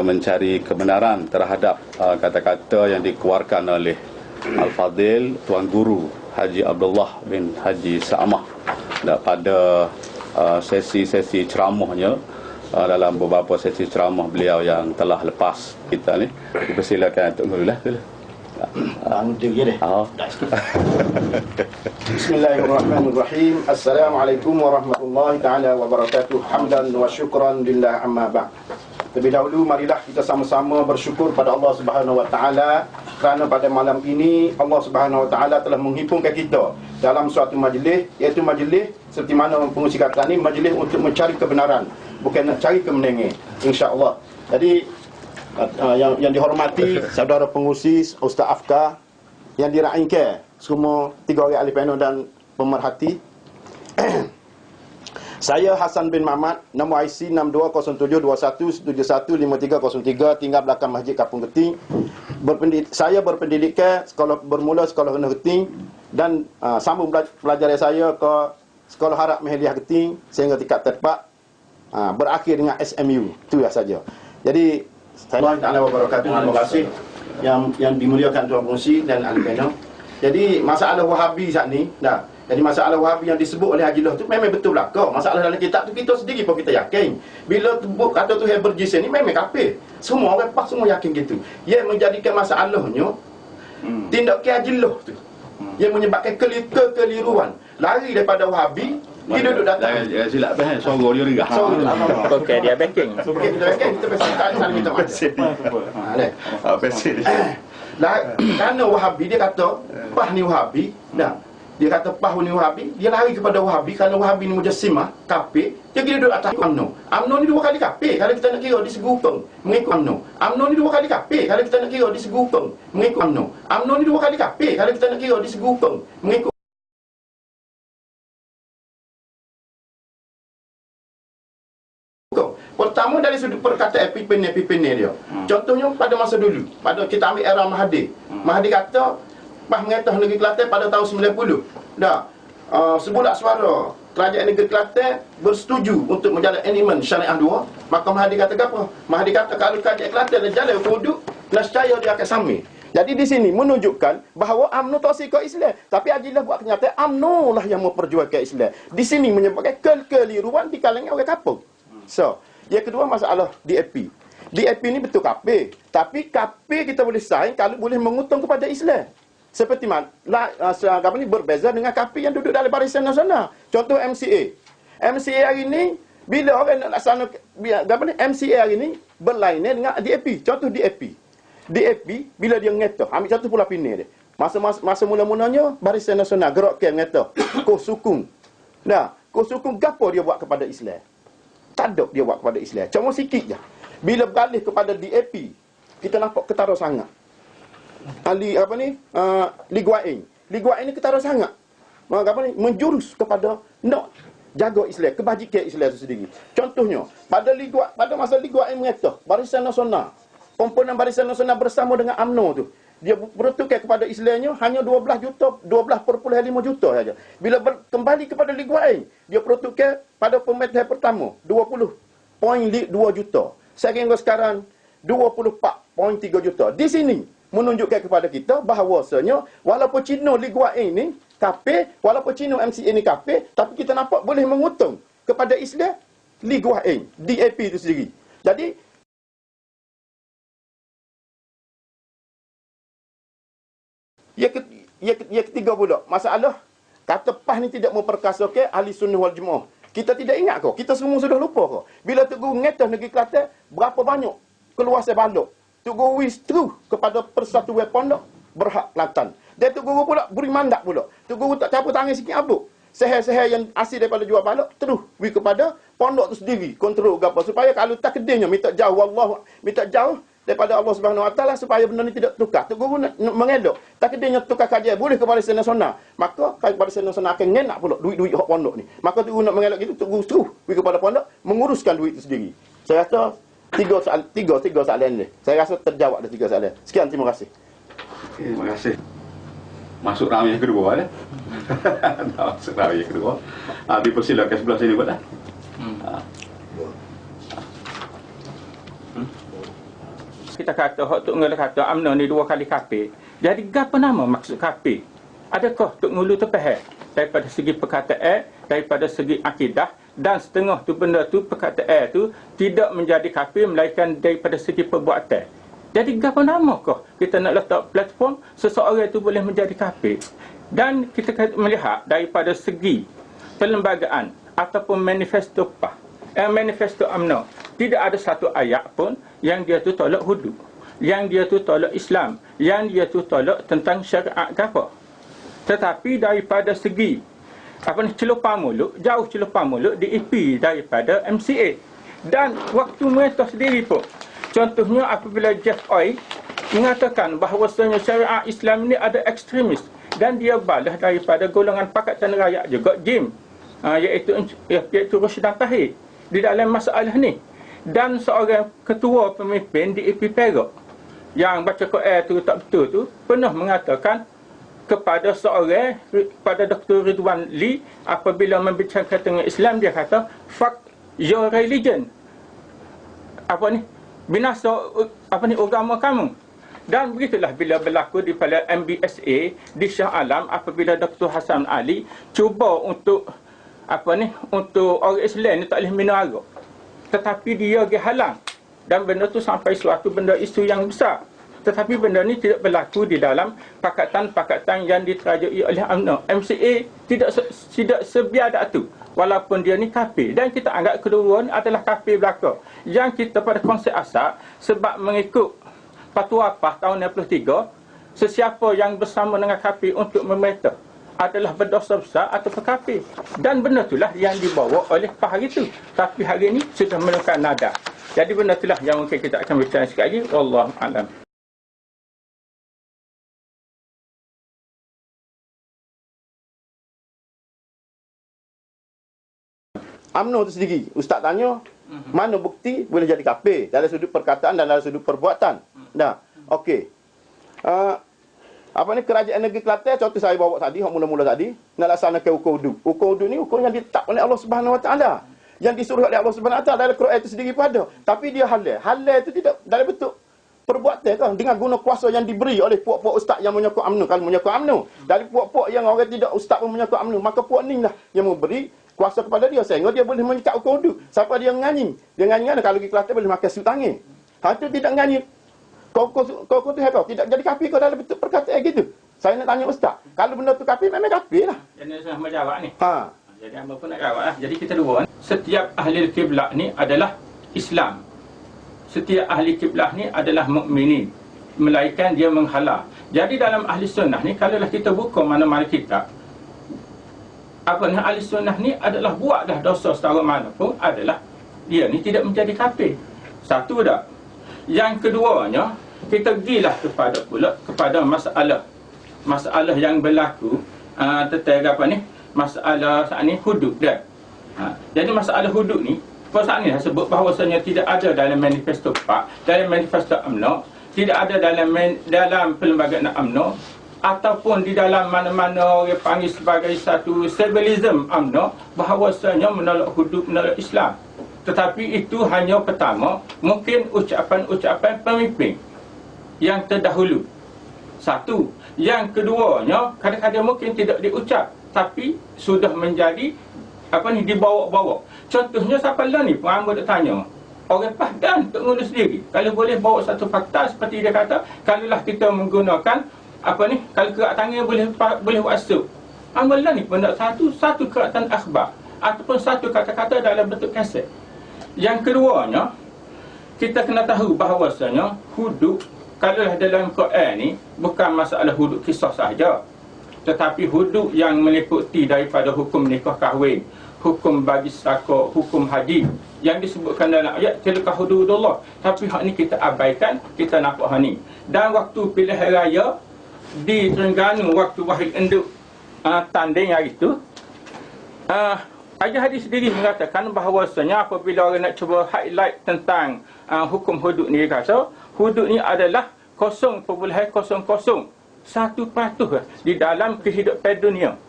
mencari kebenaran terhadap kata-kata yang dikeluarkan oleh Al-Fadil Tuan Guru Haji Abdullah bin Haji Sa'amah pada sesi-sesi ceramahnya, dalam beberapa sesi ceramah beliau yang telah lepas kita ni. Dipersilakan Tok Guru lah. Bismillahirrahmanirrahim. Assalamualaikum warahmatullahi taala wabarakatuh. Hamdan wa syukran lillah amma ba'd. Lebih dahulu marilah kita sama-sama bersyukur pada Allah Subhanahu wa taala kerana pada malam ini Allah Subhanahu wa taala telah menghimpunkan kita dalam suatu majlis, iaitu majlis seperti mana pengusi kata ni, majlis untuk mencari kebenaran, bukan nak cari kemenangan, insya-Allah. Jadi yang dihormati saudara pengusi, Ustaz Afkar, yang diraihkan semua 3 orang ahli panel dan pemerhati. Saya Hasan bin Mamat, nombor IC 620721715303, tinggal belakang Masjid Kapung Geting. Saya berpendidikan bermula sekolah rendah Geting dan sambung pelajaran saya ke Sekolah Harap Mahliah Geting sehingga tingkat terdepan, berakhir dengan SMU. Itu saja. Jadi Allah Ta'ala wabarakatuh. Terima kasih yang dimuliakan Tuan Pengusi dan ahli panel. Jadi masalah Wahabi saat ni dah. Jadi masalah Wahabi yang disebut oleh Haji Loh tu memang betul belaka. Masalah dalam kitab tu kita sendiri pun kita yakin. Bila sebut kata tu berjism ni memang kafir. Semua orang pas semua yakin gitu. Yang menjadikan masalahnya tindakan Haji Loh tu yang menyebabkan kekeliruan. Lari daripada Wahabi, dia duduk datang. Silap faham, suara dia regah. Okey, dia backing. Okey, kita backing, kita saling minta maaf. Kerana Wahabi dia kata Pah ni Wahabi, dah. Dia kata Pah ni Wahabi, dia lari kepada Wahabi kerana Wahabi ni mujassimah, kafir. Dia kira duduk atas UMNO. UMNO ni 2 kali kafir kalau kita nak kira di segi hukum mengikut UMNO. UMNO ni 2 kali kafir kalau kita nak kira di segi hukum mengikut UMNO. UMNO ni 2 kali kafir kalau kita nak kira di segi hukum mengikut. Pertama dari sudut perkataan pimpinan dia. Contohnya pada masa dulu, pada kita ambil era Mahathir. Mahathir kata Pah mengetah negeri Kelantan pada tahun 90. Dah. Sebulat suara kerajaan negeri Kelantan bersetuju untuk menjalankan Amendment Syariah 2. Maka Mahathir kata apa? Mahathir kata kalau kerajaan Kelantan dan jalan hudud, nescaya dia akan samil. Jadi di sini menunjukkan bahawa UMNO toksik ke Islam. Tapi Haji Loh buat kenyataan UMNO lah yang memperjuangkan Islam. Di sini menyebabkan kekeliruan di kalangan orang kampung. So, yang kedua masalah DAP. DAP ni betul kafir. Tapi kafir kita boleh saing kalau boleh mengutung kepada Islam. Seperti mana berbeza dengan kafir yang duduk dalam Barisan Nasional. Contoh MCA. MCA hari ni bila orang nak laksana MCA hari ni berlainan dengan DAP. Contoh DAP. DAP bila dia ngeta, ambil satu pula Penang dia. Masa mula-mulanya Barisan Nasional gerak ke ngeta, kos sukung. Nah, kos sukung gapo dia buat kepada Islam? Tak ada dia buat kepada Islam. Cuma sikit je. Bila beralih kepada DAP, kita nampak ketara sangat. Li Guai Eng. Li Guai Eng ni ketara sangat. Menjurus kepada nak jaga Islam, kebajikan Islam itu sendiri. Contohnya, pada masa Li Guai Eng mengata, Barisan Nasional, komponen Barisan Nasional bersama dengan UMNO tu, dia peruntukkan kepada Islamnya hanya 12 juta, 12,5 juta saja. Bila kembali kepada Li Guai Eng, dia peruntukkan pada pemerintahan pertama 20.2 juta. Sehingga sekarang 24.3 juta. Di sini menunjukkan kepada kita bahawasanya walaupun Cina Li Guai Eng ni kafir, walaupun Cina MCA ni kafir, tapi kita nampak boleh mengutung kepada Islam Li Guai Eng, DAP itu sendiri. Jadi yang ketiga pula, masalah kata Pah ni tidak memperkasakan ahli sunnah wal jemaah. Kita tidak ingat kau? Kita semua sudah lupa kau? Bila Tugu ngetah negeri Kelantan, berapa banyak keluasan balok Tugu withdrew kepada Persatuan Pondok Berhak Kelantan. Dan Tugu pula beri mandat pula. Tugu tak cabut tangan sikit abuk. Seher-seher yang asli daripada jual balok terus kepada pondok tu sendiri, kontrol apa supaya kalau tak kedainya minta jauh minta jauh daripada Allah Subhanahu Wa Taala supaya benda ni tidak tukar. Tu guru nak mengelak. Tak kedainya tukar kajian boleh kepada Barisan Nasional. Maka Barisan Nasional akan ngenak pula duit-duit hak pondok ni. Maka tu guru nak mengelak gitu, tu guru terus kepada pondok menguruskan duit itu sendiri. Saya rasa tiga soalan ni. Saya rasa terjawab dah 3 soalan. Sekian, terima kasih. Okay, terima kasih. Masuk round yang kedua dah. Masuk round yang kedua. Dipersilakan sebelah sini buat dah. kita kata, Tok Ngulu kata UMNO ni 2 kali kafir. Jadi apa nama maksud kafir? Adakah Tok Ngulu tu faham daripada segi perkataan, daripada segi akidah, dan setengah tu benda tu perkataan tu tidak menjadi kafir melainkan daripada segi perbuatan. Jadi apa namakah kita nak letak platform seseorang tu boleh menjadi kafir? Dan kita melihat daripada segi perlembagaan ataupun manifesto manifesto UMNO, tidak ada satu ayat pun yang dia tu tolak hudud, yang dia tu tolak Islam, yang dia tu tolak tentang syariat apa. Tetapi daripada segi celupar mulut, jauh celupar mulut DAP daripada MCA. Dan waktu mereka sendiri pun, contohnya apabila Jeff Oy mengatakan bahawasanya syariat Islam ini ada ekstremis, dan dia balas daripada golongan Pakatan Rakyat juga, JIM, iaitu Roshidan Tahir di dalam masalah ni. Dan seorang ketua pemimpin DAP Perak yang baca Quran tu tak betul tu pernah mengatakan kepada Dr. Ridwan Lee apabila membicarakan tentang Islam, dia kata fuck your religion, binasa agama kamu. Dan begitulah bila berlaku di pada MBSA di Shah Alam, apabila Dr. Hassan Ali cuba untuk untuk orang Islam ni tak boleh minum arak, tetapi dia halang, dan benda tu sampai suatu benda isu yang besar. Tetapi benda ni tidak berlaku di dalam pakatan-pakatan yang diterajui oleh UMNO. MCA tidak sebiadak tu, walaupun dia ni kafir. Dan kita anggap kedua adalah kafir belaka. Yang kita pada konsep asal, sebab mengikut Fatwa PAH tahun 63, sesiapa yang bersama dengan kafir untuk memerintah adalah berdosa besar atau kafir. Dan benda itulah yang dibawa oleh PAH hari itu. Tapi hari ini sudah menemukan nada. Jadi benda itulah yang mungkin kita akan bincang sekali lagi. Wallahu a'lam. UMNO tu sendiri, Ustaz tanya, mana bukti boleh jadi kafir dalam sudut perkataan dan dalam sudut perbuatan. Dah, okey. Kerajaan negeri Kelantan, contoh saya bawa tadi, mula-mula tadi, nak laksanakan hukum hudud. Hukum hudud ni hukum yang ditetapkan oleh Allah Subhanahu Wa Taala, yang disuruh oleh Allah Subhanahu Wa Taala, dalam Quran itu sendiri pun ada. Tapi dia halal. Halal itu tidak dalam bentuk perbuatan kan, dengan guna kuasa yang diberi oleh puak-puak ustaz yang menyokong UMNO. Kalau menyokong UMNO, dari puak-puak yang orang tidak ustaz pun menyokong UMNO, maka puak ni lah yang memberi kuasa kepada dia, sehingga dia boleh menyikat hukum hudud. Siapa dia nganying? Dia nganying kalau pergi Kelantan boleh makan sup tangin. Itu tidak nganying. Kau tu apa? Tidak jadi kafir kau dalam bentuk perkataan gitu. Saya nak tanya ustaz, kalau benda tu kafir, memang kafir lah. Jadi saya nak jawab ni. Jadi hamba pun nak jawab lah. Jadi kita dua, setiap ahli kiblat ni adalah Islam. Setiap ahli kiblat ni adalah mukminin, melainkan dia menghalang. Jadi dalam ahli sunnah ni, kalaulah kita buka mana-mana kitab, ahli sunnah ni adalah buat dah dosa setara mana pun, adalah dia ni tidak menjadi kafir. Satu dah. Yang keduanya, kita pergilah kepada masalah yang berlaku tentang masalah saat ni hudud dah. Jadi masalah hudud ni, saat ni saya sebut bahawasanya tidak ada dalam manifesto PAH, dalam manifesto UMNO, tidak ada dalam perlembagaan UMNO, ataupun di dalam mana-mana orang panggil sebagai satu symbolism UMNO, bahawasanya menolak hudud, menolak Islam. Tetapi itu hanya pertama, mungkin ucapan-ucapan pemimpin yang terdahulu. Satu. Yang keduanya, kadang-kadang mungkin tidak diucap, tapi sudah menjadi dibawa-bawa. Contohnya siapa lah ni, pengambil dia tanya, orang PAH dan Tok Ngulu sendiri, kalau boleh bawa satu fakta seperti dia kata, kalaulah kita menggunakan kalau kerak tangan boleh buat sup. Amalan ni benda satu keratan akhbar ataupun satu kata-kata dalam bentuk kaset. Yang keduanya, kita kena tahu bahawasanya hudud, kalaulah dalam Quran ni bukan masalah hudud kisah sahaja, tetapi hudud yang meliputi daripada hukum nikah kahwin, hukum bagi sedekah, hukum haji yang disebutkan dalam ayat tilka hududullah. Tapi hak ni kita abaikan, kita nampak hak ni. Dan waktu pilihan raya di Terengganu, waktu Wahid Enduk tanding hari itu, Haji Hadis sendiri mengatakan bahawasanya apabila orang nak cuba highlight tentang hukum hudud ni, kata hudud ni adalah 0.001% di dalam kehidupan dunia.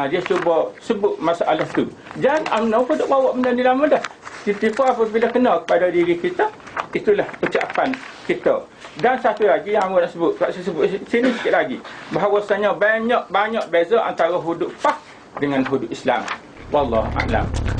Dia cuba sebut masalah tu. Dan UMNO pun tak bawa benda ni lama dah. Istighfar apabila kena kepada diri kita, itulah ucapan kita. Dan satu lagi yang nak sebut, saya sebut sini sikit lagi, bahawasanya banyak beza antara hudud FAH dengan hudud Islam. Wallahu a'lam.